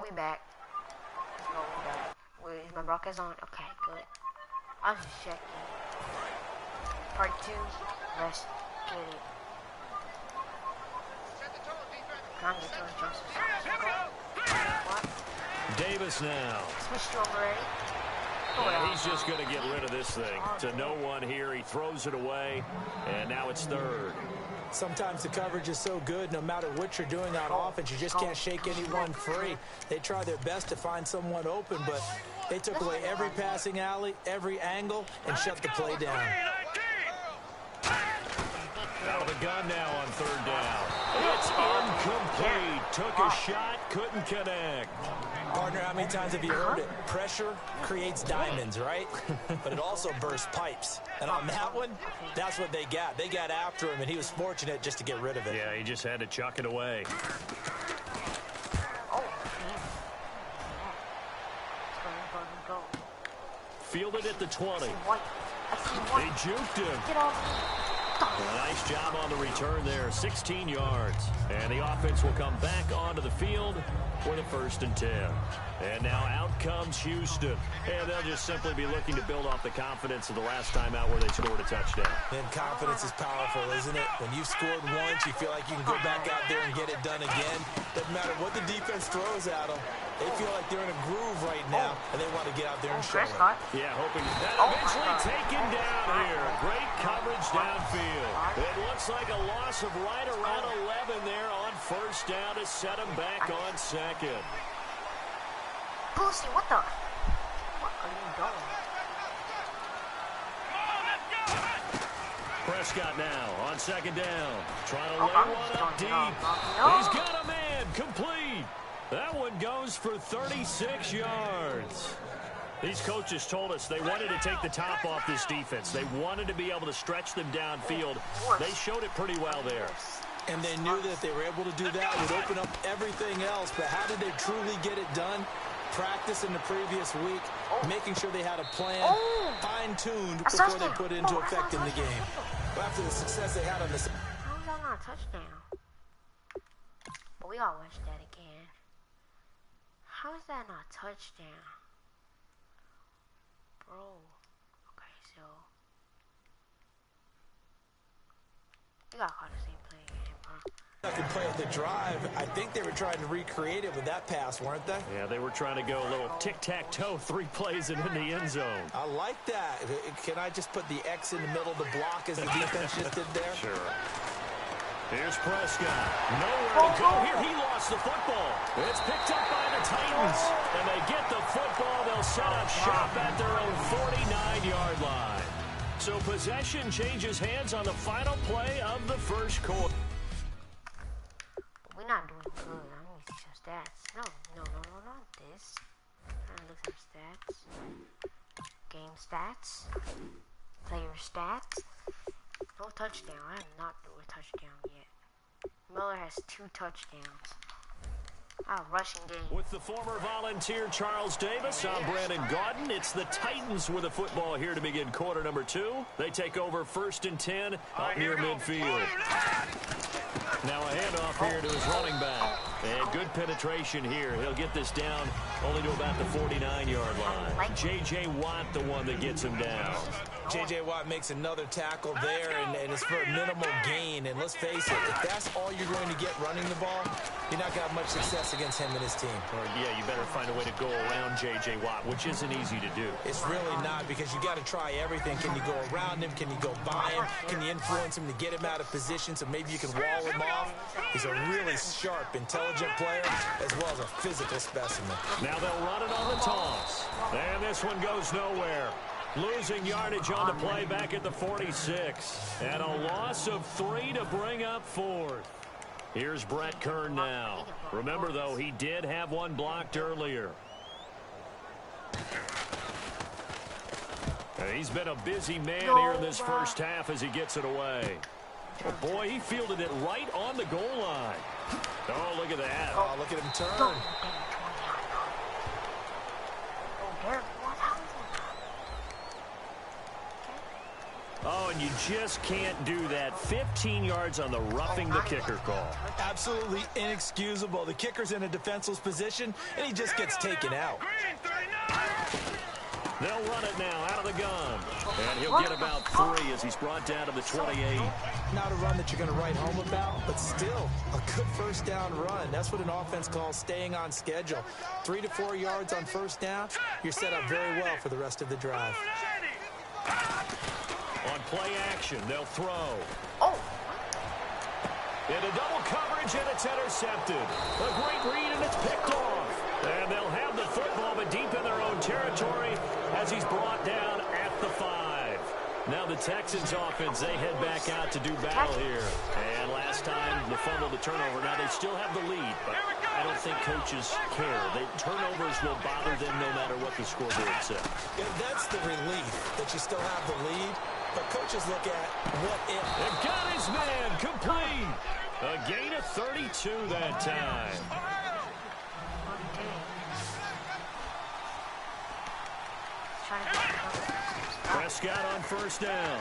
we back. Let's go, we back. Wait, is my broadcast on? Okay, good. I was just checking. Part 2. Let's get it. Can I get those justice? What? Davis now. Switched over already. Yeah, he's just going to get rid of this thing. To no one here. He throws it away, and now it's third. Sometimes the coverage is so good, no matter what you're doing on offense, you just can't shake anyone free. They try their best to find someone open, but they took away every passing alley, every angle, and shut the play down. Out of the gun now on third down. It's incomplete. Took a shot, couldn't connect. Partner, how many times have you heard it? Pressure creates diamonds, right? But it also bursts pipes. And on that one, that's what they got. They got after him, and he was fortunate just to get rid of it. Yeah, he just had to chuck it away. Fielded at the 20. They juked him. Get off. A nice job on the return there, 16 yards. And the offense will come back onto the field for the 1st and 10. And now out comes Houston. And they'll just simply be looking to build off the confidence of the last time out where they scored a touchdown. And confidence is powerful, isn't it? When you've scored once, you feel like you can go back out there and get it done again. Doesn't matter what the defense throws at them. They feel like they're in a groove right now, and they want to get out there and show it. Yeah, hoping that eventually taken down here. Great coverage downfield. It looks like a loss of right around 11 there on 1st down to set him back on 2nd. Pussy, what the? What are you doing? Prescott now on 2nd down. Trying to lay one up deep. He's got a man. Complete. That one goes for 36 yards. These coaches told us they wanted to take the top off this defense. They wanted to be able to stretch them downfield. They showed it pretty well there. And they knew that if they were able to do that, it would open up everything else. But how did they truly get it done? Practice in the previous week, making sure they had a plan, fine-tuned before they put it into effect in the game. But after the success they had on this... How is that not a touchdown? But we all watch that again. How is that not a touchdown? Bro. Okay, so... You gotta call the same play again, bro. Second play of the drive, I think they were trying to recreate it with that pass, weren't they? Yeah, they were trying to go a little tic-tac-toe, 3 plays and in the end zone. I like that. Can I just put the X in the middle of the block as the defense just did there? Sure. Here's Prescott. Nowhere to go here. He lost the football. It's picked up by the Titans. And they get the football. They'll set up shop at their own 49-yard line. So possession changes hands on the final play of the 1st quarter. We're not doing good. I need to see some stats. No, not this. I'm gonna look some stats. Game stats. Player stats. No touchdown. I have not threw a touchdown yet. Miller has 2 touchdowns. Rushing game. With the former Volunteer Charles Davis, I'm Brandon Gaudin. It's the Titans with the football here to begin quarter number 2. They take over 1st and 10 up near midfield. Now a handoff here to his running back. And good penetration here. He'll get this down only to about the 49-yard line. J.J. Watt, the one that gets him down. J.J. Watt makes another tackle there, and it's for a minimal gain. And let's face it, if that's all you're going to get running the ball, you're not going to have much success against him and his team. Or, yeah, you better find a way to go around J.J. Watt, which isn't easy to do. It's really not, because you got to try everything. Can you go around him? Can you go by him? Can you influence him to get him out of position so maybe you can wall him off? He's a really sharp, intelligent player, as well as a physical specimen. Now they'll run it on the toss. And this one goes nowhere. Losing yardage on the play back at the 46. And a loss of 3 to bring up 4th. Here's Brett Kern now. Remember, though, he did have one blocked earlier. He's been a busy man here in this first half as he gets it away. Oh, boy, he fielded it right on the goal line. Oh, look at that. Oh, look at him turn. Oh, and you just can't do that. 15 yards on the roughing the kicker call. Absolutely inexcusable. The kicker's in a defenseless position, and he just gets taken out. They'll run it now out of the gun. And he'll get about 3 as he's brought down to the 28. Not a run that you're going to write home about, but still a good first down run. That's what an offense calls staying on schedule. 3 to 4 yards on first down, you're set up very well for the rest of the drive. On play action, they'll throw. Oh! Into double coverage, and it's intercepted. A great read, and it's picked off. And they'll have the football, but deep in their own territory as he's brought down at the 5. Now the Texans offense, they head back out to do battle here. And last time, the fumble, the turnover. Now they still have the lead, but I don't think coaches care. Turnovers will bother them no matter what the scoreboard says. Yeah, that's the relief that you still have the lead. But coaches look at what if. They've got his man complete. A gain of 32 that time. Prescott on first down.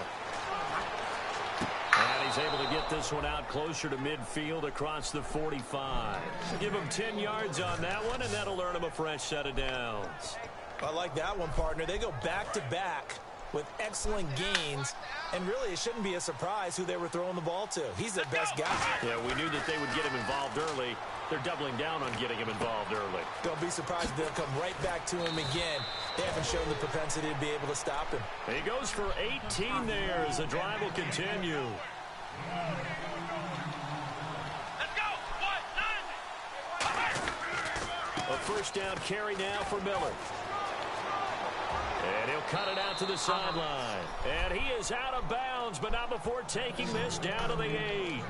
And he's able to get this one out closer to midfield across the 45. Give him 10 yards on that one, and that'll earn him a fresh set of downs. I like that one, partner. They go back-to-back with excellent gains, and really it shouldn't be a surprise who they were throwing the ball to. He's the best guy. Yeah, we knew that they would get him involved early. They're doubling down on getting him involved early. Don't be surprised if they'll come right back to him again. They haven't shown the propensity to be able to stop him. He goes for 18 there as the drive will continue. Let's go. A first down carry now for Miller. And he'll cut it out to the sideline. And he is out of bounds, but not before taking this down to the 8.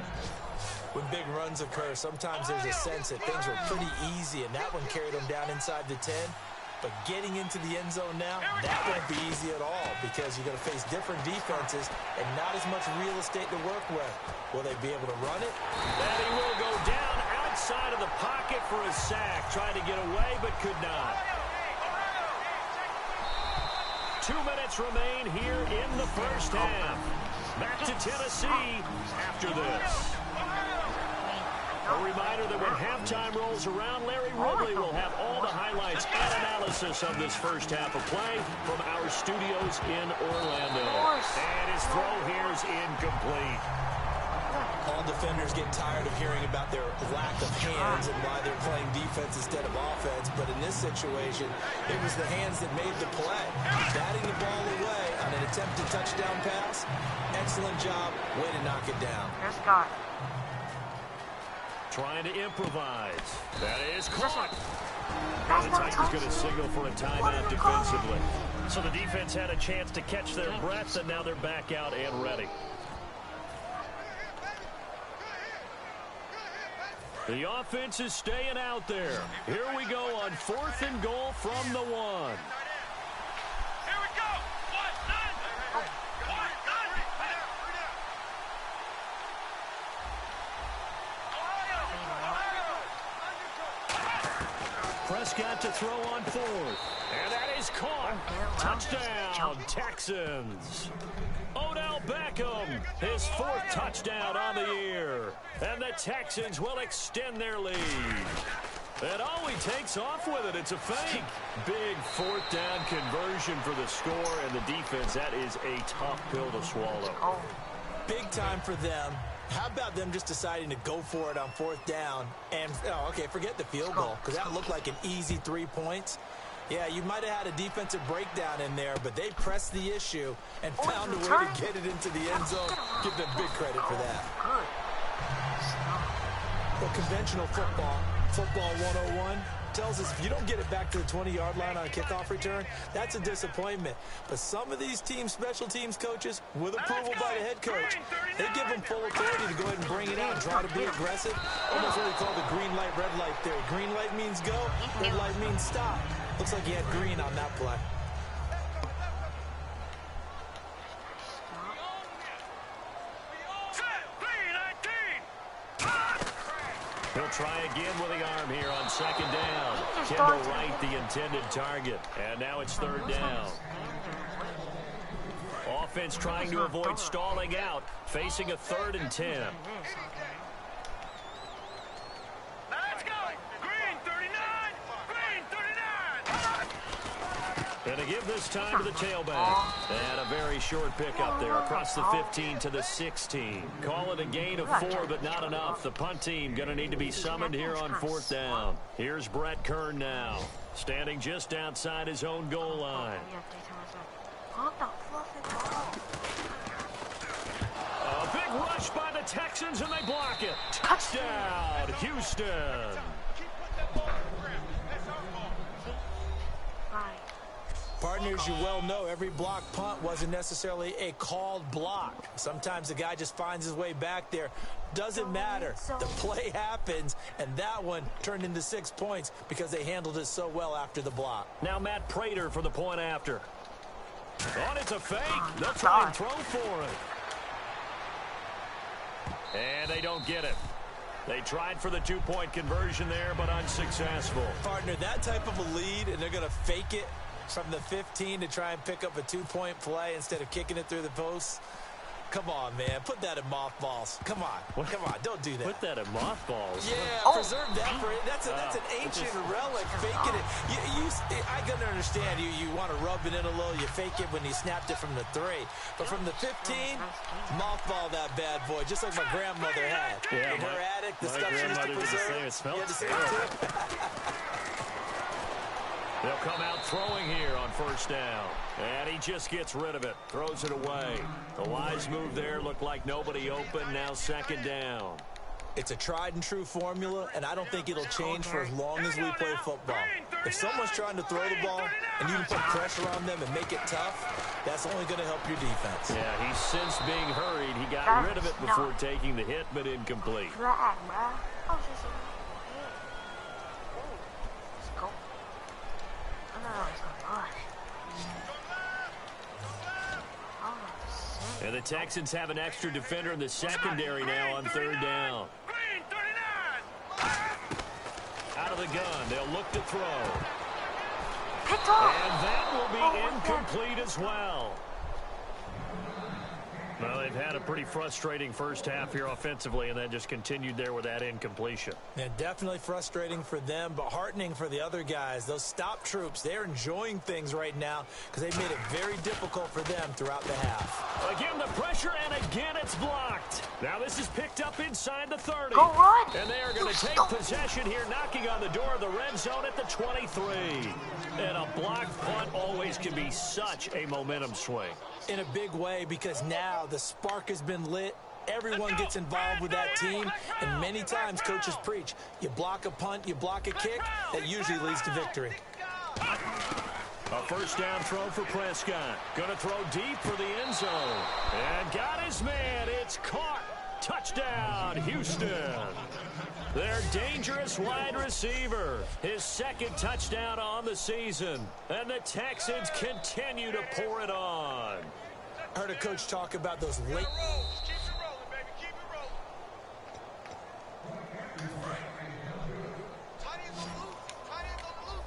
When big runs occur, sometimes there's a sense that things were pretty easy, and that one carried them down inside the 10. But getting into the end zone now, that won't be easy at all because you're going to face different defenses and not as much real estate to work with. Will they be able to run it? And he will go down outside of the pocket for a sack. Tried to get away, but could not. 2 minutes remain here in the first half. Back to Tennessee after this. A reminder that when halftime rolls around, Larry Ridley will have all the highlights and analysis of this first half of play from our studios in Orlando. And his throw here is incomplete. All defenders get tired of hearing about their lack of hands and why they're playing defense instead of offense. But in this situation, it was the hands that made the play. Batting the ball away on an attempted touchdown pass. Excellent job. Way to knock it down. Prescott. Trying to improvise. That is caught. And the Titans going to signal for a timeout defensively. So the defense had a chance to catch their breath, and now they're back out and ready. The offense is staying out there. Here we go on 4th and goal from the 1. Here we go. 1, 9. Prescott to throw on 4th. And that is caught. Touchdown, Texans. Odell Beckham, his 4th touchdown on the year. And the Texans will extend their lead. And all he takes off with it, it's a fake. Big 4th down conversion for the score, and the defense, that is a tough pill to swallow. Big time for them. How about them just deciding to go for it on 4th down? And, okay, forget the field goal, because that looked like an easy 3 points. Yeah, you might have had a defensive breakdown in there, but they pressed the issue and found a way to get it into the end zone. Give them big credit for that. Well, conventional football 101, tells us if you don't get it back to the 20-yard line on a kickoff return, that's a disappointment. But some of these special teams coaches, with approval by the head coach, they give them full authority to go ahead and bring it out and try to be aggressive. Almost what we call the green light, red light theory. Green light means go, red light means stop. Looks like he had green on that play. He'll try again with the arm here on 2nd down. Kendall Wright, the intended target. And now it's 3rd down. Off offense trying to avoid stalling out, facing a 3rd and 10. Now let's go. Green 39. Green 39. And to give this time to the tailback. And a very short pickup there across the 15 to the 16. Call it a gain of 4, but not enough. The punt team going to need to be summoned here on 4th down. Here's Brett Kern now, standing just outside his own goal line. A big rush by the Texans, and they block it. Touchdown, Houston. Partners, you well know every block punt wasn't necessarily a called block. Sometimes the guy just finds his way back there. Doesn't matter. The play happens, and that one turned into 6 points because they handled it so well after the block. Now Matt Prater for the point after. Oh, it's a fake. They'll try and throw for it. And they don't get it. They tried for the 2-point conversion there, but unsuccessful. Partner, that type of a lead, and they're going to fake it from the 15 to try and pick up a 2-point play instead of kicking it through the posts. Come on, man. Put that in mothballs. Come on. Come on. Don't do that. Put that in mothballs? Yeah, preserve that for it. That's an ancient relic. Faking it. I can understand you want to rub it in a little. You fake it when you snapped it from the 3. But from the 15, mothball that bad boy, just like my grandmother had. Yeah, in her attic, the stuff she used to preserve. It smelled the same. They'll come out throwing here on 1st down. And he just gets rid of it. Throws it away. The wise move there looked like nobody open. Now 2nd down. It's a tried and true formula, and I don't think it'll change for as long as we play football. If someone's trying to throw the ball and you can put pressure on them and make it tough, that's only going to help your defense. Yeah, he's since being hurried. He got rid of it before taking the hit, but incomplete. And the Texans have an extra defender in the secondary now on 3rd down. Out of the gun, they'll look to throw. And that will be incomplete as well. Well, they've had a pretty frustrating first half here offensively, and then just continued there with that incompletion. Yeah, definitely frustrating for them, but heartening for the other guys. Those stop troops, they're enjoying things right now because they've made it very difficult for them throughout the half. Again, the pressure, and again it's blocked. Now this is picked up inside the 30. Go run. And they are going to take possession here, knocking on the door of the red zone at the 23. And a blocked punt always can be such a momentum swing. In a big way, because now the spark has been lit. Everyone gets involved with that team, and many times coaches preach, you block a punt, you block a kick, that usually leads to victory. A 1st down throw for Prescott. Going to throw deep for the end zone. And got his man. It's caught. Touchdown, Houston. Their dangerous wide receiver. His 2nd touchdown on the season. And the Texans continue to pour it on. I heard a coach talk about those late... Keep it rolling, baby. Keep it rolling.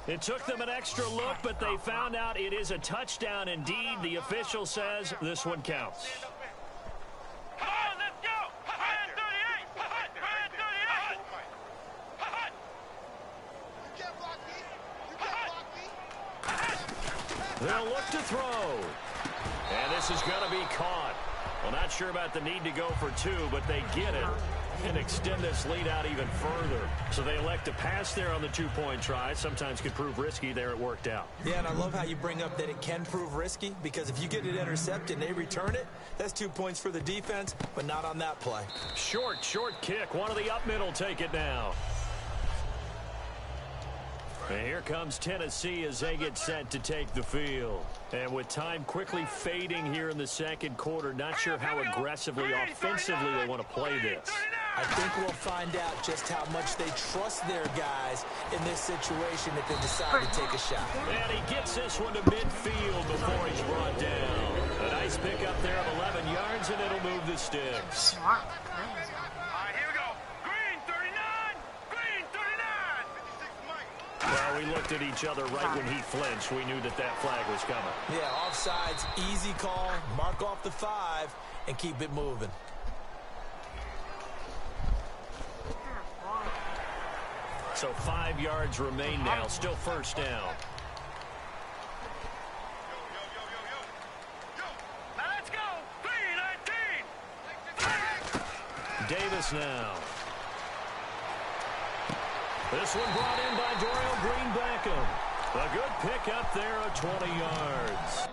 It took them an extra look, but they found out it is a touchdown indeed. The official says this one counts. Come on, let's go. 38. 38. You can't block me. You can't block me. They'll look to throw. And this is going to be caught. Well, not sure about the need to go for 2, but they get it and extend this lead out even further. So they elect to pass there on the 2-point try. Sometimes could prove risky. There it worked out. Yeah, and I love how you bring up that it can prove risky, because if you get it intercepted and they return it, that's 2 points for the defense, but not on that play. Short kick. One of the up middle take it now. And here comes Tennessee as they get set to take the field. And with time quickly fading here in the 2nd quarter, not sure how aggressively, offensively they want to play this. I think we'll find out just how much they trust their guys in this situation if they decide to take a shot. And he gets this one to midfield before he's brought down. A nice pickup there of 11 yards, and it'll move the sticks. Smart. All right, here we go. Green 39. Green 39. 56 Mike. Well, we looked at each other right when he flinched. We knew that that flag was coming. Yeah, offsides, easy call. Mark off the 5 and keep it moving. So 5 yards remain now. Still first down. Now let's go. 3-19. Davis now. This one brought in by Dorial Green-Beckham. A good pickup there of 20 yards.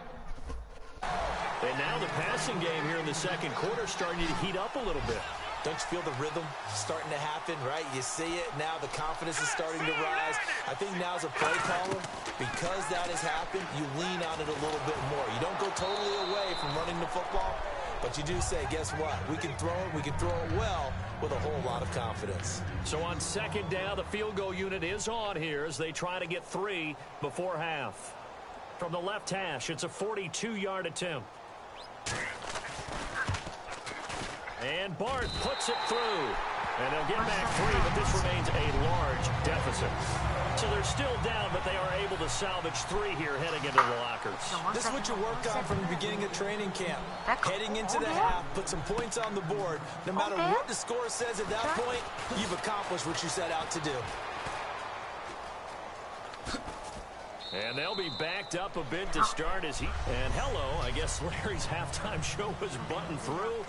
And now the passing game here in the second quarter starting to heat up a little bit. Don't you feel the rhythm starting to happen, right? You see it now. The confidence is starting to rise. I think now as a play caller, because that has happened, you lean on it a little bit more. You don't go totally away from running the football, but you do say, guess what? We can throw it. We can throw it well with a whole lot of confidence. So on second down, the field goal unit is on here as they try to get 3 before half. From the left hash, it's a 42-yard attempt. And Bart puts it through. And they'll get back 3, but this remains a large deficit. So they're still down, but they are able to salvage 3 here heading into the lockers. This is what you work on from the beginning of training camp. Heading into the half, put some points on the board. No matter what the score says at that point, you've accomplished what you set out to do. And they'll be backed up a bit to start as he... And hello, I guess Larry's halftime show was buttoned through.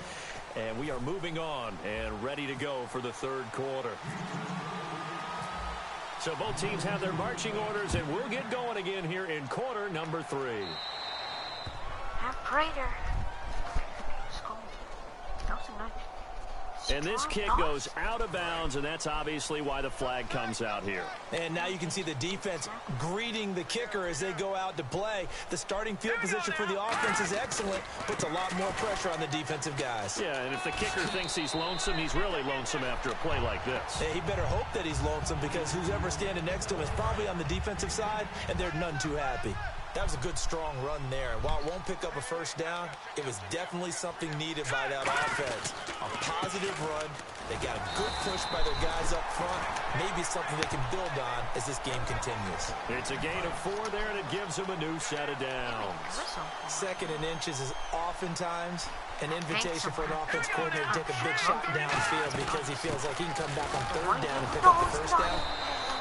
And we are moving on and ready to go for the third quarter. So both teams have their marching orders, and we'll get going again here in quarter number 3. Prater. And this kick goes out of bounds, and that's obviously why the flag comes out here. And now you can see the defense greeting the kicker as they go out to play. The starting field position for the offense is excellent, puts a lot more pressure on the defensive guys. Yeah, and if the kicker thinks he's lonesome, he's really lonesome after a play like this. Hey, he better hope that he's lonesome because who's ever standing next to him is probably on the defensive side, and they're none too happy. That was a good, strong run there. While it won't pick up a first down, it was definitely something needed by that offense. A positive run. They got a good push by their guys up front. Maybe something they can build on as this game continues. It's a gain of 4 there, and it gives them a new set of downs. Second and inches is oftentimes an invitation for an offense coordinator to take a big shot downfield because he feels like he can come back on third down and pick up the first down.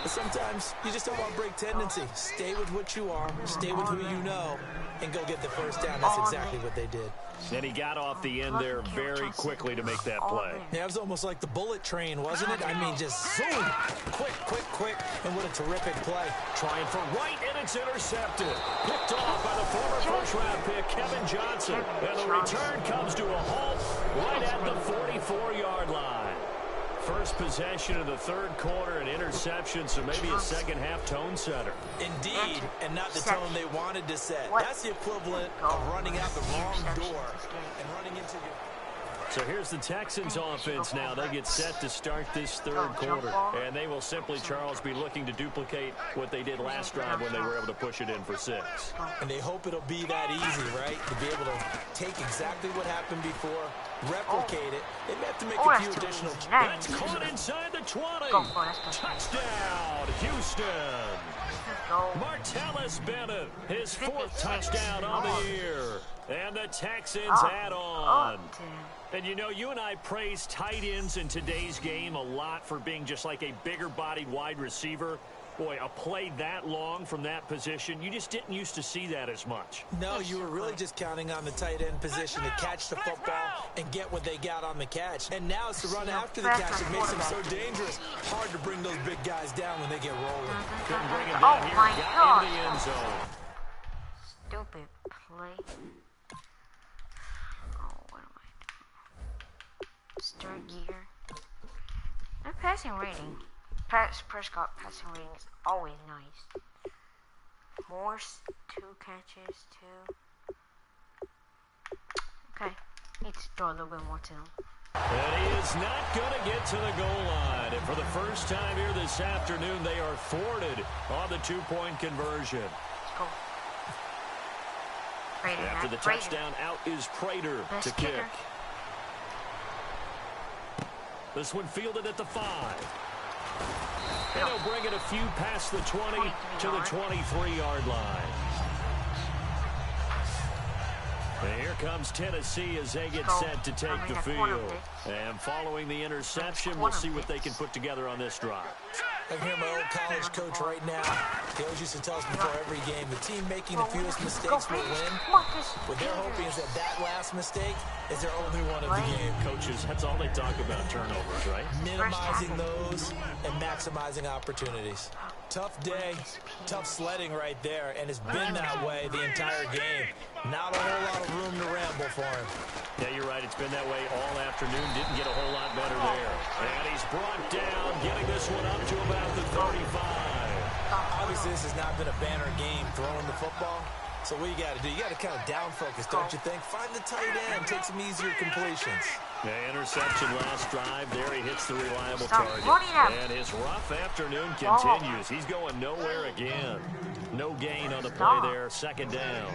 But sometimes you just don't want to break tendency. Stay with what you are, stay with who you know, and go get the first down. That's exactly what they did. And he got off the end there very quickly to make that play. Yeah, it was almost like the bullet train, wasn't it? I mean, just zoom, quick, quick, quick, and what a terrific play. Trying for right, and it's intercepted. Picked off by the former first-round pick, Kevin Johnson. And the return comes to a halt right at the 44-yard line. First possession of the third quarter, an interception, so maybe a second-half tone setter. Indeed, and not the tone they wanted to set. That's the equivalent of running out the wrong door and running into your... So here's the Texans offense now. They get set to start this third quarter. And they will simply, Charles, be looking to duplicate what they did last drive when they were able to push it in for 6. And they hope it'll be that easy, right? To be able to take exactly what happened before, replicate it. They may have to make a few additional... That's caught inside the 20. Touchdown, Houston. Martellus Bennett, his 4th touchdown on the year. And the Texans add on. And you know, you and I praise tight ends in today's game a lot for being just like a bigger-bodied wide receiver. Boy, a play that long from that position, you just didn't used to see that as much. No, you were really just counting on the tight end position to catch the football and get what they got on the catch. And now it's the run after the catch that makes them so dangerous. Hard to bring those big guys down when they get rolling. Couldn't bring him down here. Got in the end zone. Stupid play. Start gear. Their passing rating. Prescott passing rating is always nice. Morse, 2 catches, 2. Okay, needs to throw a little bit more to him. And he is not going to get to the goal line. And for the first time here this afternoon, they are thwarted on the 2-point conversion. Let's go. Prater, after the touchdown, out is Prater to kick. Kicker. This one fielded at the 5. And he'll bring it a few past the 20 to the 23-yard line. And here comes Tennessee as they get set to take the field. And following the interception, we'll see what they can put together on this drive. I can hear my old college coach right now. He always used to tell us before every game, the team making the fewest mistakes will win. What they're hoping is that last mistake is their only one of the game. Coaches, that's all they talk about, turnovers, right? Minimizing those and maximizing opportunities. Tough day, tough sledding right there, and it's been that way the entire game. Not a whole lot of room to ramble for him. Yeah, you're right. It's been that way all afternoon. Didn't get a whole lot better there. And he's brought down, getting this one up to about the 35. Obviously, this has not been a banner game throwing the football. So what you got to do, you got to kind of down focus, don't you think? Find the tight end, take some easier completions. The interception last drive. There he hits the reliable target. And his rough afternoon continues. He's going nowhere again. No gain on the play there. Second down.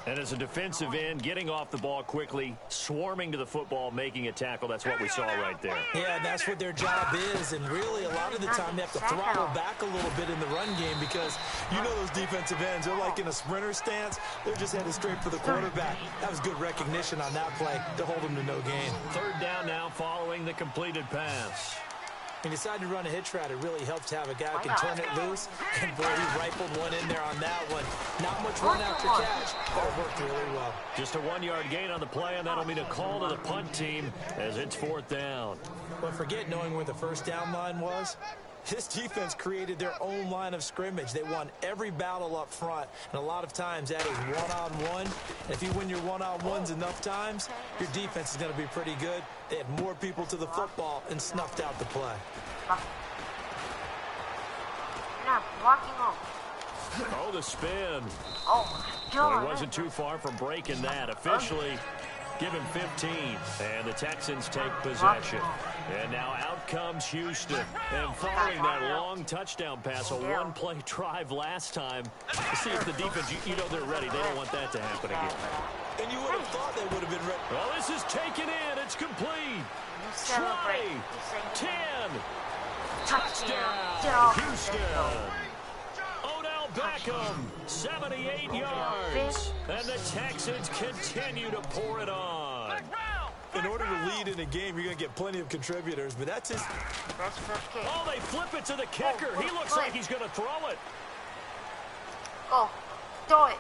And as a defensive end, getting off the ball quickly, swarming to the football, making a tackle. That's what we saw right there. Yeah, and that's what their job is. And really, a lot of the time, they have to throttle back a little bit in the run game because you know those defensive ends, they're like in a sprinter stance. They're just headed straight for the quarterback. That was good recognition on that play to hold them to no gain. Third down now following the completed pass. He decided to run a hitch route. It really helps to have a guy who can turn it loose. And boy, he rifled one in there on that one. Not much run after catch, but it worked really well. Just a 1-yard gain on the play, and that'll mean a call to the punt team as it's fourth down. But forget knowing where the first down line was. This defense created their own line of scrimmage. They won every battle up front, and a lot of times that is one-on-one. And if you win your one-on-ones enough times, your defense is going to be pretty good. They had more people to the football and snuffed out the play. You're not blocking off. Oh, the spin. Oh, my God. Well, he wasn't too far from breaking that. Officially, give him 15. And the Texans take possession. And now out comes Houston. And following that long touchdown pass, a one-play drive last time, to see if the defense, you know they're ready. They don't want that to happen again. And you would have thought they would have been ready. Well, this is taken in. It's complete. 20, 10. Touchdown, Houston. Odell Beckham, 78 yards. And the Texans continue to pour it on. In order to lead in a game, you're going to get plenty of contributors, but that's his. Oh, they flip it to the kicker. He looks like he's going to throw it. Oh, throw it.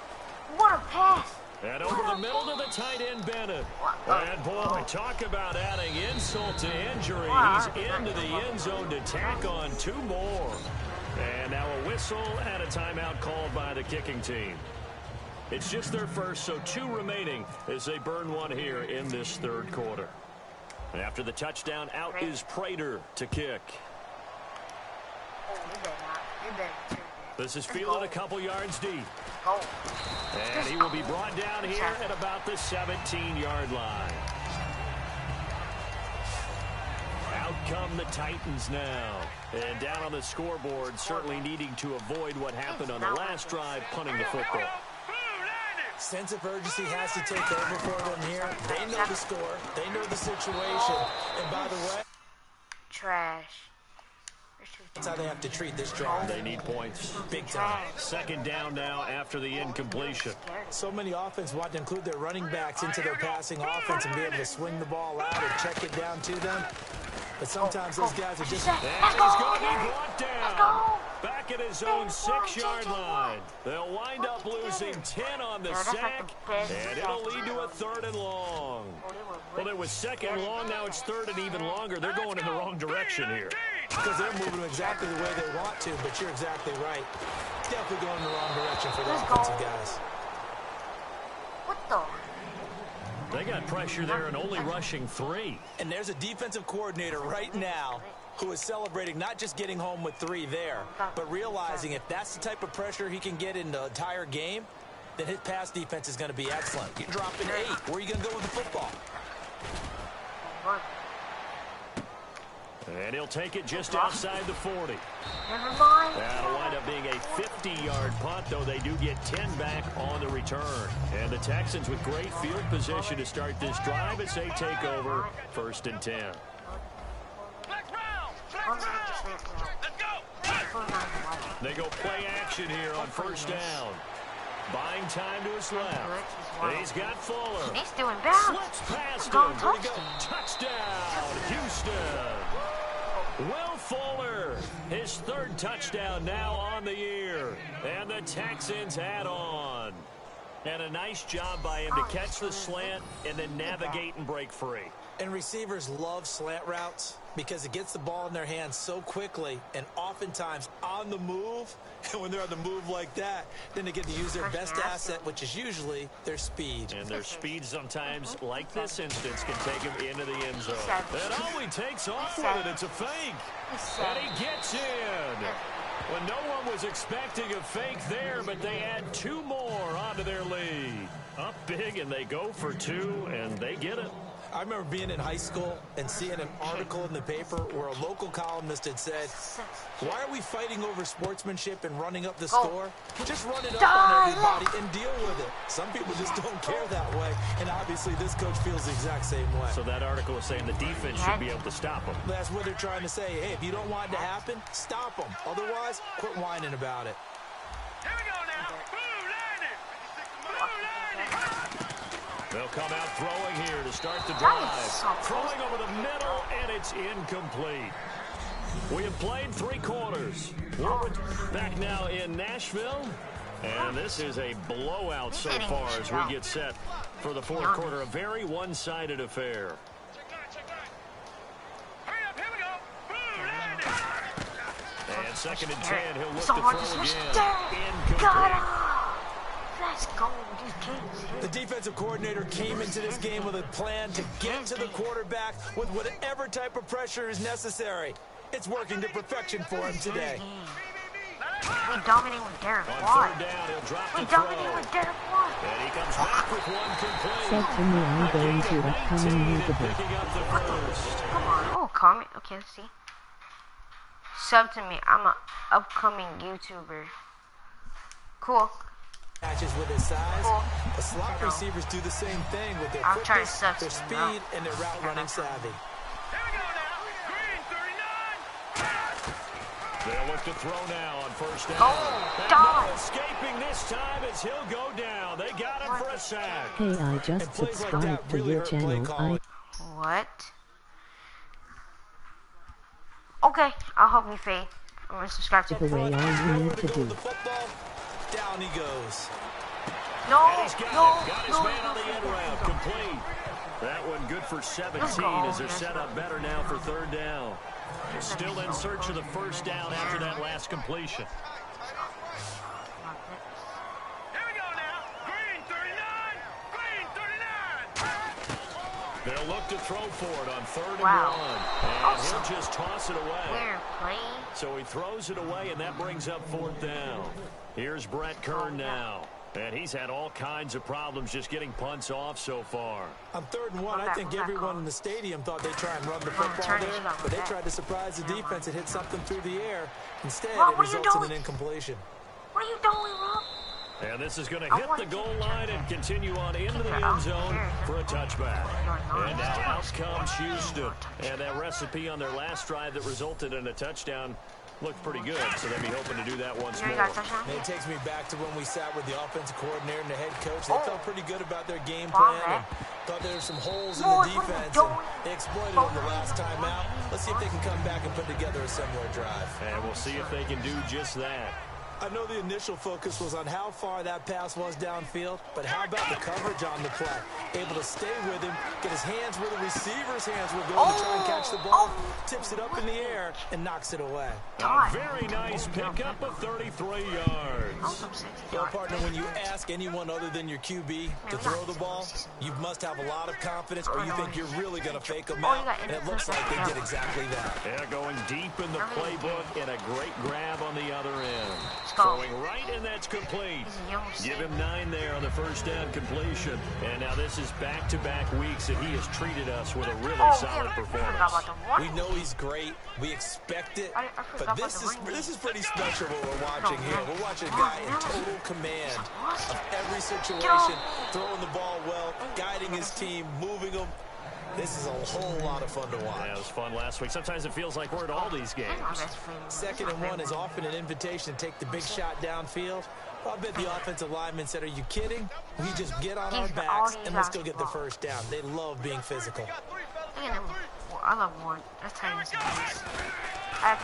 What a pass. And over the middle to the tight end, Bennett. And, boy, talk about adding insult to injury. He's into the end zone to tack on 2 more. And now a whistle and a timeout called by the kicking team. It's just their first, so 2 remaining as they burn one here in this third quarter. And after the touchdown, out is Prater to kick. This is fielded a couple yards deep. And he will be brought down here at about the 17-yard line. Out come the Titans now. And down on the scoreboard, certainly needing to avoid what happened on the last drive, punting the football. Sense of urgency has to take over for them here. They know the score. They know the situation. And by the way, trash. that's how they have to treat this drive. They need points. Big time. Second down now after the incompletion. So many offense want to include their running backs into their passing offense and be able to swing the ball out or check it down to them. But sometimes those guys are just... And he's going to be brought down. Back at his own 6-yard line. They'll wind up losing 10 on the sack, and it'll lead to a 3rd and long. Well, it was 2nd and long, now it's 3rd and even longer. They're going in the wrong direction here. Because they're moving exactly the way they want to, but you're exactly right. Definitely going in the wrong direction for the offensive guys. What the? They got pressure there and only rushing 3. And there's a defensive coordinator right now who is celebrating not just getting home with 3 there, but realizing if that's the type of pressure he can get in the entire game, then his pass defense is going to be excellent. You're dropping 8. Where are you going to go with the football? And he'll take it just outside the 40. Never mind. That'll wind up being a 50-yard punt, though they do get 10 back on the return. And the Texans with great field position to start this drive as they take over 1st and 10. Let's go! They go play action here on first down. Buying time to his left. He's got Fuller. He's doing bad. Slips past Go him. Touchdown, Houston. Will Fuller, his third touchdown now on the year. And the Texans add on. And a nice job by him to catch the slant and then navigate and break free. And receivers love slant routes because it gets the ball in their hands so quickly and oftentimes on the move. And when they're on the move like that, then they get to use their best asset, which is usually their speed. And their speed sometimes, like this instance, can take him into the end zone. And all he takes off with it, it's a fake. And he gets in. When no one was expecting a fake there, but they add 2 more onto their lead. Up big, and they go for 2, and they get it. I remember being in high school and seeing an article in the paper where a local columnist had said, why are we fighting over sportsmanship and running up the score? Just run it up on everybody and deal with it. Some people just don't care that way, and obviously this coach feels the exact same way. So that article is saying the defense should be able to stop them. That's what they're trying to say. Hey, if you don't want it to happen, stop them. Otherwise, quit whining about it. Here we go now. Blue Lightning. Blue Lightning. They'll come out throwing here to start the drive. Throwing over the middle, and it's incomplete. We have played 3 quarters. We're back now in Nashville. And this is a blowout so far as we get set for the 4th quarter. A very one-sided affair. Hurry up, here we go. Blue Lightning. And 2nd and 10, he'll look to throw again. Incomplete. Let's go, these kids. The defensive coordinator came into this game with a plan to get to the quarterback with whatever type of pressure is necessary. It's working to perfection for him today. We dominate with Derek On Watt. 3rd down, he'll drop We the throw. dominate with Derek Watt. And he comes back with 1 complete. Said to me I'm going to upcoming YouTuber. Picking up the first. Come on. Oh, comment. Okay, let's see. Sub to me. I'm an upcoming YouTuber. Cool. Matches with his size, Cool. but slot receivers do the same thing with their I'm trying to quickness, sub their to speed, you now. and their route running savvy. Here we go now. Green 39. They'll look to throw now on 1st down. Oh, And dog. no escaping this time as he'll go down. They got him for a sack. Hey, I just And plays like that subscribed to really your hurt play channel. calling. What? Okay, I'll help you, Faye. I'm gonna subscribe to The way all you need Nowhere to go do. with the football. Down he goes. No, And he's got no, it. Got his man on the end route. Complete. That one good for 17 as they're set up better now for 3rd down. Still in search of the 1st down after that last completion. Here we go now. Green 39. Green 39. They'll look to throw for it on 3rd and Wow. 1. And he'll just toss it away. We're playing. So he throws it away, and that brings up 4th down. Here's Brett Kern now. And he's had all kinds of problems just getting punts off so far. On 3rd and 1, I think everyone in the stadium thought they'd try and run the football turn it there, up but they with tried to surprise the defense and hit something through the air. Instead, Rob, it what are you results in doing? an incompletion. What are you doing, Rob? And this is going to hit the goal line and continue on into the end zone for a touchback. And now out comes Houston. And that recipe on their last drive that resulted in a touchdown looked pretty good, so they'll be hoping to do that once You more. got a touchdown? And it takes me back to when we sat with the offensive coordinator and the head coach. They Oh. felt pretty good about their game Bomb plan that. and thought there were some holes in Lord, the what are you defense, doing? and they exploited them the last time out. Let's see if they can come back and put together a similar drive. And we'll see if they can do just that. I know the initial focus was on how far that pass was downfield, but how about the coverage on the play? Able to stay with him, get his hands where the receiver's hands were going to try and catch the ball, tips it up in the air, and knocks it away. A very nice pickup of 33 yards. Well, partner, when you ask anyone other than your QB to throw the ball, you must have a lot of confidence or you think you're really going to fake them out, and it looks like they did exactly that. Yeah, going deep in the playbook and a great grab on the other end. go. Throwing right, and that's complete. Give him 9 there on the 1st down completion. And now this is back-to-back weeks that he has treated us with a really solid performance. We know he's great. We expect it. But this is pretty special what we're watching here. We're watching a guy in total command of every situation, throwing the ball well, guiding his team, moving them. This is a whole lot of fun to watch. Yeah, it was fun last week. Sometimes it feels like we're at all these games. Second and 1 is often an invitation to take the big shot downfield. I bet the offensive lineman said, are you kidding? We just get on our backs and let's go get the first down. They love being physical. I love one. That's how you say this.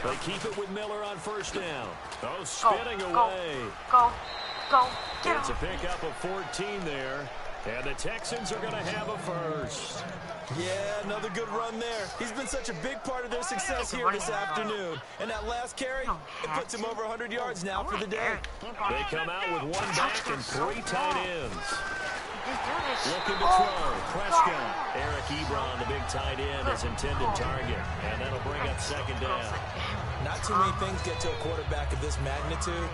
They keep it with Miller on first down. Oh, spinning away. Go. It's a pickup of 14 there. And the Texans are going to have a first. Yeah, another good run there. He's been such a big part of their success here this afternoon. And that last carry, it puts him over 100 yards now for the day. They come out with one back and 3 tight ends. Looking to throw. Prescott. Eric Ebron, the big tight end, is intended target. And that'll bring up second down. Not too many things get to a quarterback of this magnitude.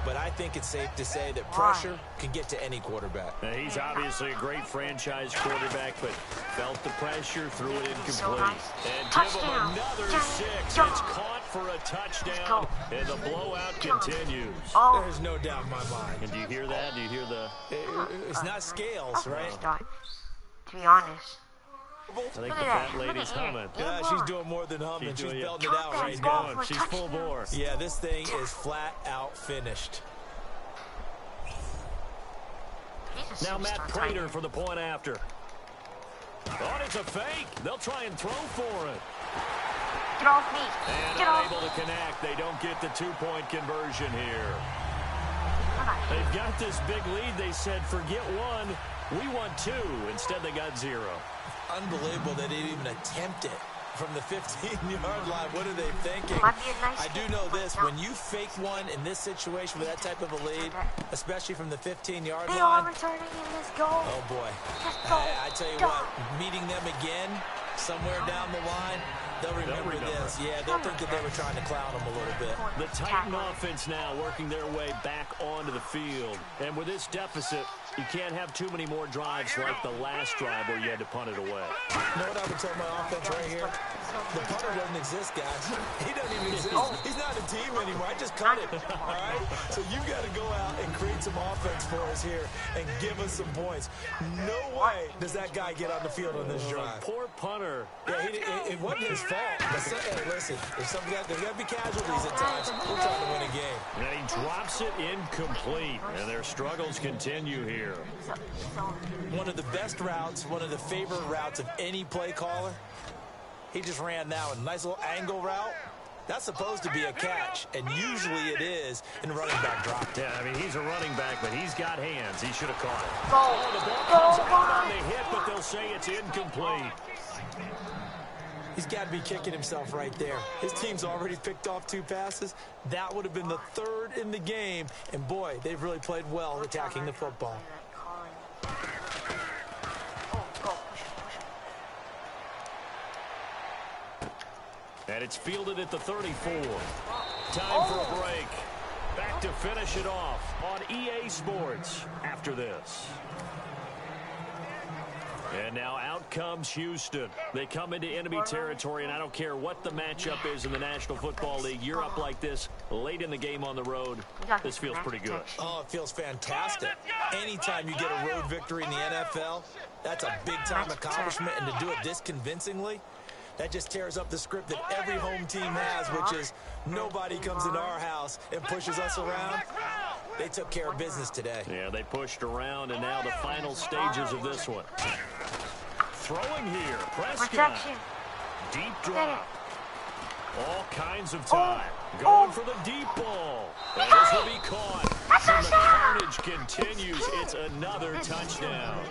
But I think it's safe to say that pressure can get to any quarterback. Now, he's obviously a great franchise quarterback, but felt the pressure, threw it incomplete. And give him another 6. It's caught for a touchdown, and the blowout continues. There's no doubt in my mind. And do you hear that? Do you hear the... It's not scales, right? To be honest. I think the fat lady's humming. Yeah, she's doing more than humming. She's belting it out right now. She's full bore. Yeah, this thing is flat out finished. Now Matt Prater for the point after. Oh, it's a fake. They'll try and throw for it. Get off me. And unable to connect. They don't get the 2-point conversion here. They've got this big lead. They said, forget 1. We want 2. Instead, they got 0. Unbelievable they didn't even attempt it from the 15-yard line. What are they thinking? I do know this. When you fake one in this situation with that type of a lead, especially from the 15-yard line. They are returning in this goal. Oh, boy. I tell you what, meeting them again somewhere down the line, they'll remember this. Yeah, they'll think that they were trying to clown them a little bit. The Titan offense now working their way back onto the field. And with this deficit, you can't have too many more drives like the last drive where you had to punt it away. You know what I would tell my offense right here? The punter doesn't exist, guys. He doesn't even exist. He's not a team anymore. I just cut it, all right? So you got to go out and create some offense for us here and give us some points. No way does that guy get on the field on this drive. Poor punter. Yeah, it wasn't his fault. Hey, listen, there's got to be casualties at times. We're trying to win a game. And he drops it incomplete. And their struggles continue here. One of the best routes, one of the favorite routes of any play caller. He just ran now a nice little angle route. That's supposed to be a catch, and usually it is in running back drop. Yeah, I mean, he's a running back, but he's got hands. He should have caught it. The ball comes out on the hit, but they'll say it's incomplete. He's got to be kicking himself right there. His team's already picked off 2 passes. That would have been the 3rd in the game. And, boy, they've really played well attacking the football. And it's fielded at the 34. Time for a break. Back to finish it off on EA Sports after this. And now out comes Houston. They come into enemy territory, and I don't care what the matchup is in the National Football League. You're up like this late in the game on the road. This feels pretty good. Oh, it feels fantastic. Anytime you get a road victory in the NFL, that's a big-time accomplishment, and to do it this convincingly, that just tears up the script that every home team has, which is nobody comes into our house and pushes us around. They took care of business today. Yeah, they pushed around, and now the final stages of this one. Throwing here, Prescott. Deep drop. All kinds of time. Going for the deep ball. And this will be caught. And the carnage continues. It's another touchdown.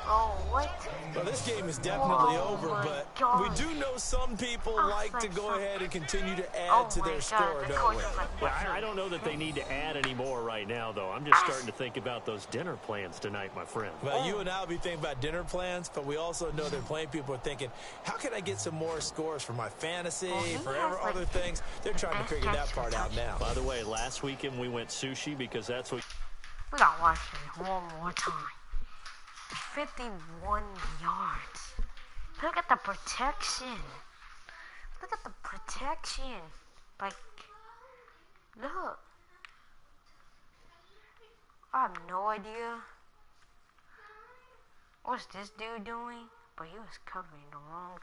Oh, what? Well, this game is definitely over, but we do know some people like to go ahead and continue to add to their score, don't we? Well, I don't know that they need to add any more right now, though. I'm just starting to think about those dinner plans tonight, my friend. Well, you and I will be thinking about dinner plans, but we also know that playing people are thinking, how can I get some more scores for my fantasy, for other things? They're trying to figure that part out now. By the way, last weekend we went sushi because that's what... We gotta watch it one more time. 51 yards. Look at the protection. Look at the protection. Like, look. I have no idea what's this dude doing, but he was covering the wrong.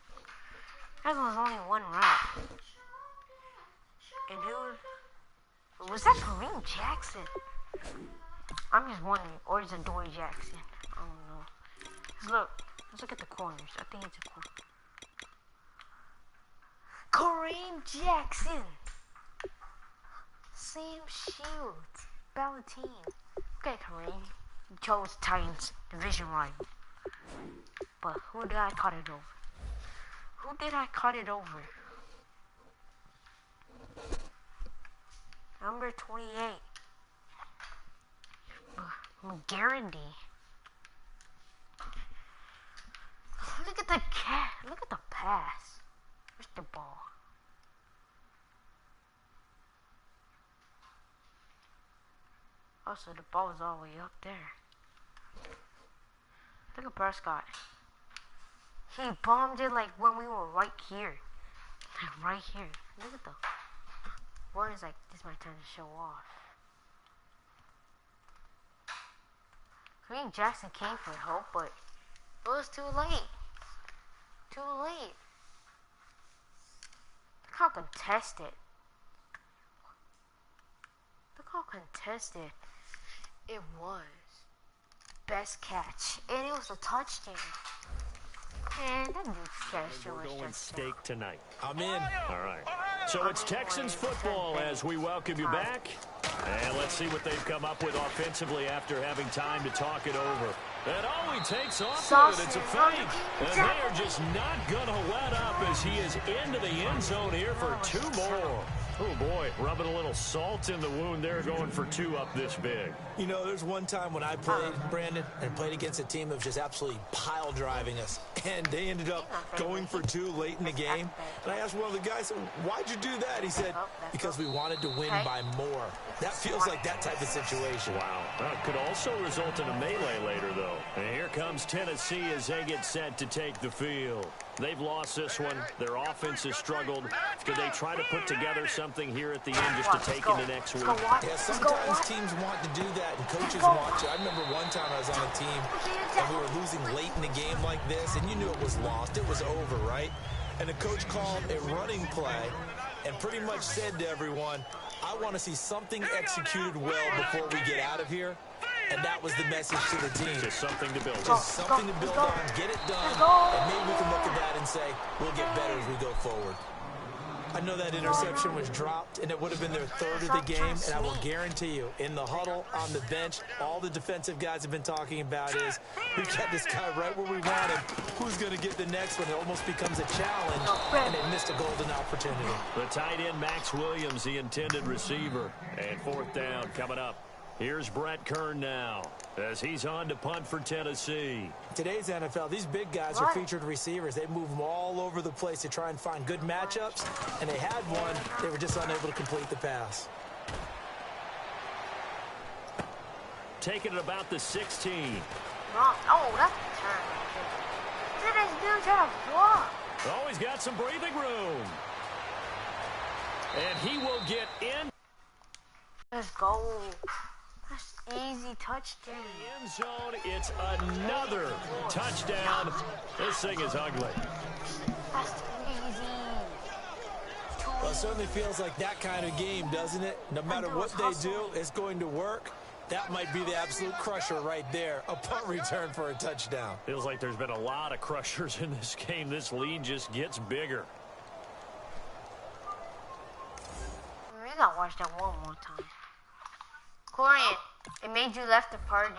That was only one route. And who was that? Kareem Jackson? I'm just wondering, or is it Dory Jackson? I don't know. Let's look at the corners. I think it's a corner. Kareem Jackson. Sam Shields. Ballantyne. Okay, Kareem. You chose Titans division rival. But who did I cut it over? Who did I cut it over? Number 28. McGarity. Look at the cat. Look at the pass. Where's the ball? Also, the ball is all the way up there. Look at Prescott. He bombed it like when we were right here. Like right here. Look at the... Warren is like, this is my time to show off. Kareem Jackson came for help, but it was too late. Too late. Look how contested. Look how contested it was. Best catch. And it was a touchdown. And that dude's catch We're was going just steak tonight. I'm in. All right. So it's Texans football as we welcome you back. And let's see what they've come up with offensively after having time to talk it over. And all he takes off with it, it's a fake. And they are just not going to let up as he is into the end zone here for two more. Oh, boy, rubbing a little salt in the wound there, going for two up this big. You know, there's one time when I played, Brandon, and played against a team that was just absolutely pile driving us. And they ended up going for two late in the game. And I asked one of the guys, why'd you do that? He said, because we wanted to win by more. That feels like that type of situation. Wow. That could also result in a melee later, though. And here comes Tennessee as they get set to take the field. They've lost this one. Their offense has struggled. Could they try to put together something here at the end just to take into next week? Yeah, sometimes teams want to do that, and coaches want to. I remember one time I was on a team, and we were losing late in the game like this, and you knew it was lost. It was over, right? And the coach called a running play and pretty much said to everyone, I want to see something executed well before we get out of here. And that was the message to the team. Just something to build on. Just something to build on, get it done, and maybe we can look at that and say, we'll get better as we go forward. I know that interception was dropped, and it would have been their third of the game, and I will guarantee you, in the huddle, on the bench, all the defensive guys have been talking about is, we got this guy right where we want him. Who's going to get the next one? It almost becomes a challenge, and they missed a golden opportunity. The tight end, Max Williams, the intended receiver. And fourth down coming up. Here's Brett Kern now as he's on to punt for Tennessee. Today's NFL, these big guys are featured receivers. They move them all over the place to try and find good matchups, and they had one. They were just unable to complete the pass. Taking it about the 16. Oh, that's a turn. Did this dude try to block? Oh, he's got some breathing room. And he will get in. Let's go. That's easy touchdown. End zone, it's another touchdown. This thing is ugly. That's easy. Well, it certainly feels like that kind of game, doesn't it? No matter what they do, it's going to work. That might be the absolute crusher right there. A punt return for a touchdown. Feels like there's been a lot of crushers in this game. This lead just gets bigger. We gotta watch that one more time. Corian, it made you left the party.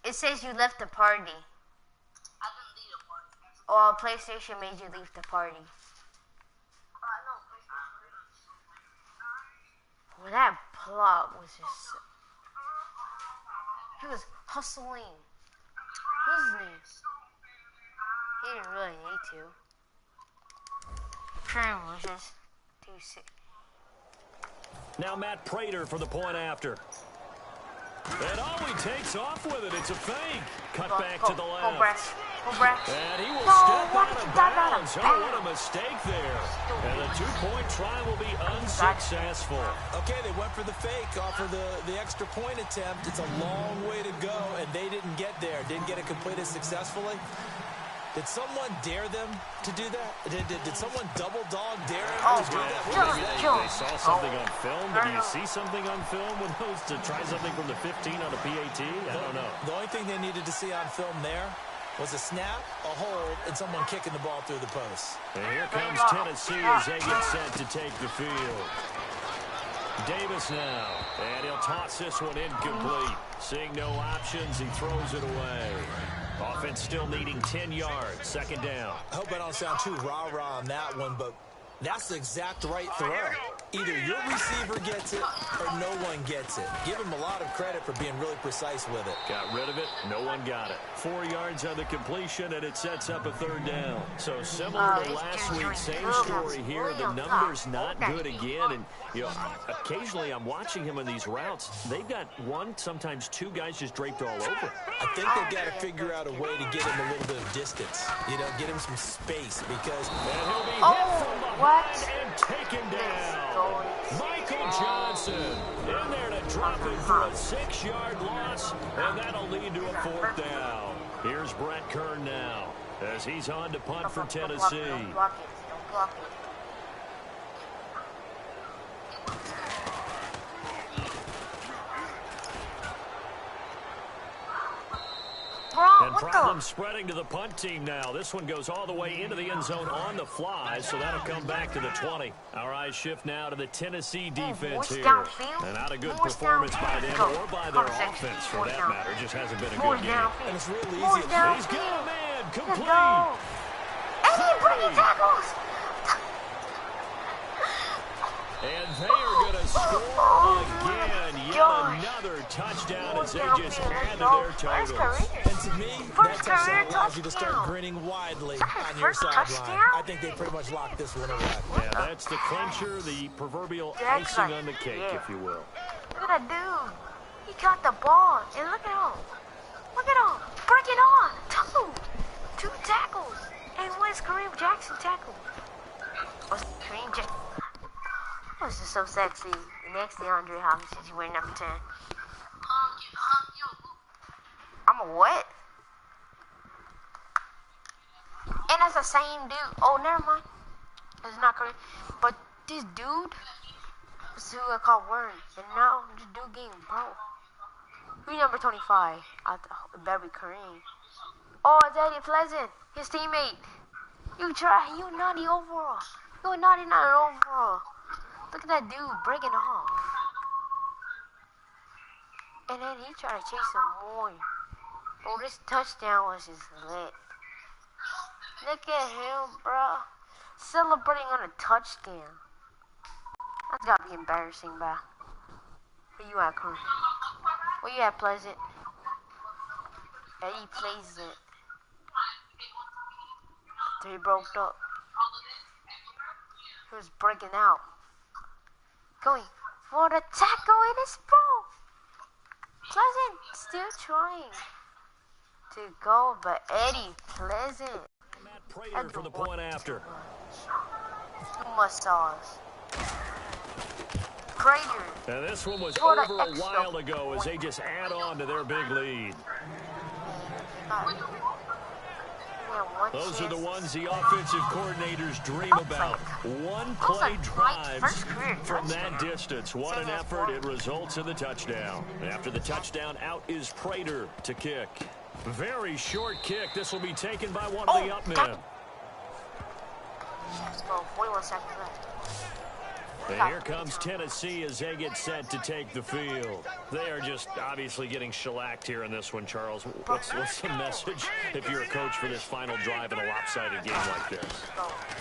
It says you left the party. I didn't leave the party. Or PlayStation made you leave the party. Well, that plot was just... He was hustling. What's his name? He didn't really need to. Trim was just too sick. Now Matt Prater for the point after. And all he takes off with it, it's a fake. Cut back to the left. And he will step out of bounds. Oh, what a mistake there. And the two-point try will be unsuccessful. Okay, they went for the fake off of the extra point attempt. It's a long way to go, and they didn't get there. Didn't get it completed successfully. Did someone dare them to do that? Did someone double dog dare them to do that? They saw something on film. Did you see something on film with those to try something from the 15 on a PAT? I don't know. The only thing they needed to see on film there was a snap, a hold, and someone kicking the ball through the post. And here comes Tennessee as they get set to take the field. Davis now, and he'll toss this one incomplete. Seeing no options, he throws it away. Offense still needing 10 yards, second down. I hope I don't sound too rah-rah on that one, but that's the exact right throw. Either your receiver gets it or no one gets it. Give him a lot of credit for being really precise with it. Got rid of it. No one got it. 4 yards on the completion, and it sets up a third down. So similar to last week, same story here. The numbers not good again. And, you know, occasionally I'm watching him on these routes. They've got one, sometimes two guys just draped all over. I think they've got to figure out a way to get him a little bit of distance. You know, get him some space because... And he'll be hit from behind and taken down. Michael Johnson in there to drop it for a 6-yard loss, and that'll lead to a fourth down. Here's Brett Kern now as he's on to punt for Tennessee. Don't block it. And problems spreading to the punt team now. This one goes all the way into the end zone on the fly, so that'll come back to the 20. Our eyes shift now to the Tennessee defense here. And not a good performance by them or by their offense, for that matter. It just hasn't been a good game. And it's real easy. He's got a man. Complete. And he breaking tackles. And they are going to score again. Yet another touchdown as they just add to their total. And to me, that touchdown allows you to start grinning widely on your sideline. I think they pretty much locked this one away. Yeah, that's the clincher, the proverbial icing on the cake, if you will. Look at that dude. He caught the ball. And look at him. Breaking on. Two tackles. And what's Kareem Jackson tackle? What's Kareem Jackson? This is so sexy. Next to Andre Hopkins, since you wearing number 10. I'm a what? And that's the same dude. Oh, never mind. It's not correct. But this dude was who I called Warren. And now this dude getting broke. Who's number 25? It better be Kareem. Oh, it's Eddie Pleasant, his teammate. You naughty overall. You naughty overall. Look at that dude breaking off. And then he tried to chase some more. Oh, this touchdown was just lit. Look at him, bro. Celebrating on a touchdown. That's gotta be embarrassing, bro. Where you at, Corey? Where you at, Pleasant? Eddie plays it. He broke up. He was breaking out. Going for the tackle, and it's broke. Pleasant still trying to go, but Eddie Pleasant. Matt Prater for the point after. Too much sauce. Prater. And this one was over a while ago as they just add on to their big lead. Those are the ones the offensive coordinators dream about. One play drives from that distance. What an effort. It results in the touchdown. After the touchdown, out is Prater to kick. Very short kick. This will be taken by one of the up men. Let's go. 41 seconds left. And here comes Tennessee as they get set to take the field. They are just obviously getting shellacked here in this one, Charles. What's the message if you're a coach for this final drive in a lopsided game like this?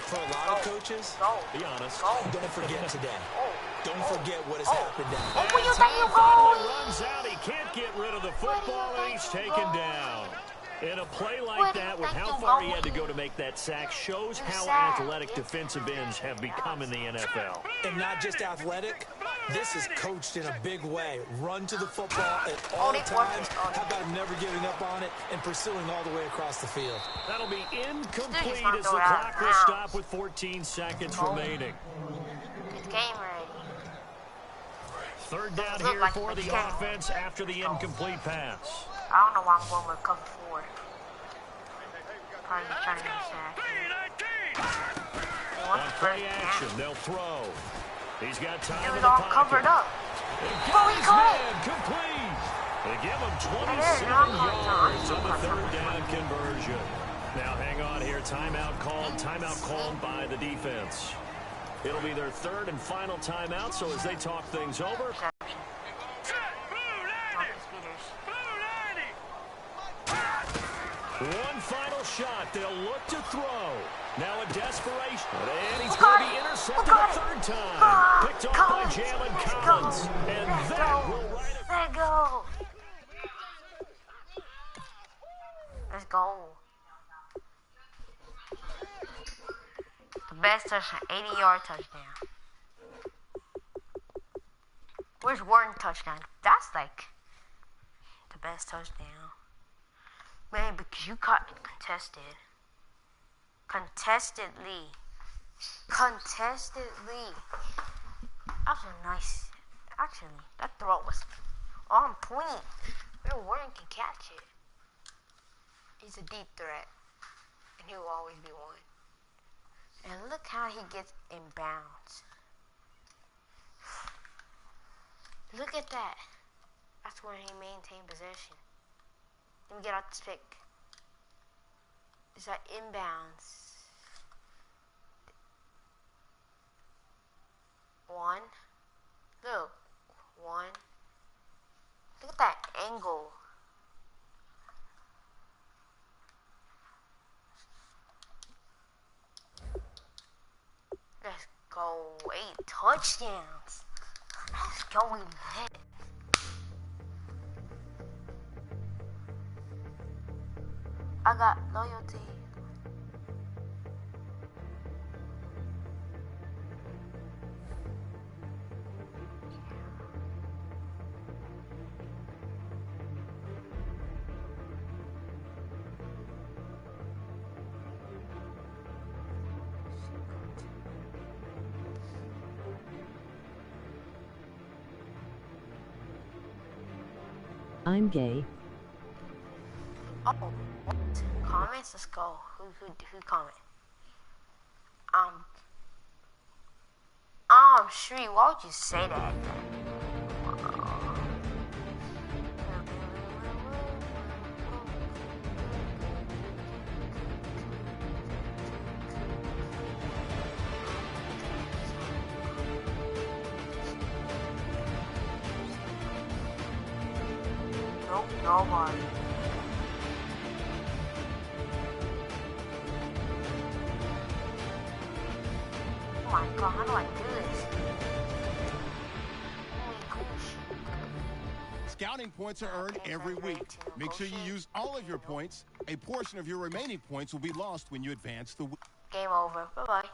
For a lot of coaches, be honest. Don't forget today. Don't forget what has happened down. As time finally runs out, he can't get rid of the football, and he's taken down. In a play like Where do that, you with think how you're far he had to going? go to make that sack, shows how sad. athletic defensive ends have become in the NFL. And not just athletic, this is coached in a big way. Run to the football at all times. How about him never giving up on it and pursuing all the way across the field? That'll be incomplete gonna as throw the it out clock of will bounds. stop with 14 seconds remaining. It's game ready. Third down Look here like for it's the game. offense after the incomplete pass. I don't know why I'm going with cover 4. Probably trying to be sacked. On play action, they'll throw. He's got time It in was the all pocket. covered up. And Oh, got he his caught it. man complete. They give him It 27 is. Not yards on the caught. third down conversion. Now hang on here. Timeout called by the defense. It'll be their third and final timeout, so as they talk things over. One final shot. They'll look to throw. Now a desperation. And he's going to be intercepted a third time. Picked off by Jalen Collins. And that will right it. Let go. Let's go. The best touchdown, 80-yard touchdown. Where's Warren touchdown? That's like the best touchdown. Man, because you caught it contested. Contestedly. That was a nice. Actually, that throw was on point. Warren can catch it. He's a deep threat. And he will always be one. And look how he gets in bounds. Look at that. That's where he maintained possession. Let me get out this pick. Is that inbounds? 1. Look. 1. Look at that angle. Let's go. 8 touchdowns. Let's go. We lit. I got loyalty. I'm gay. Oh, what? Comments? Let's go. Who comment? Shri, why would you say that? Nope, nobody. Oh my god, how do I do this? Holy gosh. Scouting points are earned every week. Make sure you use all of your points. A portion of your remaining points will be lost when you advance the week. Game over. Bye-bye.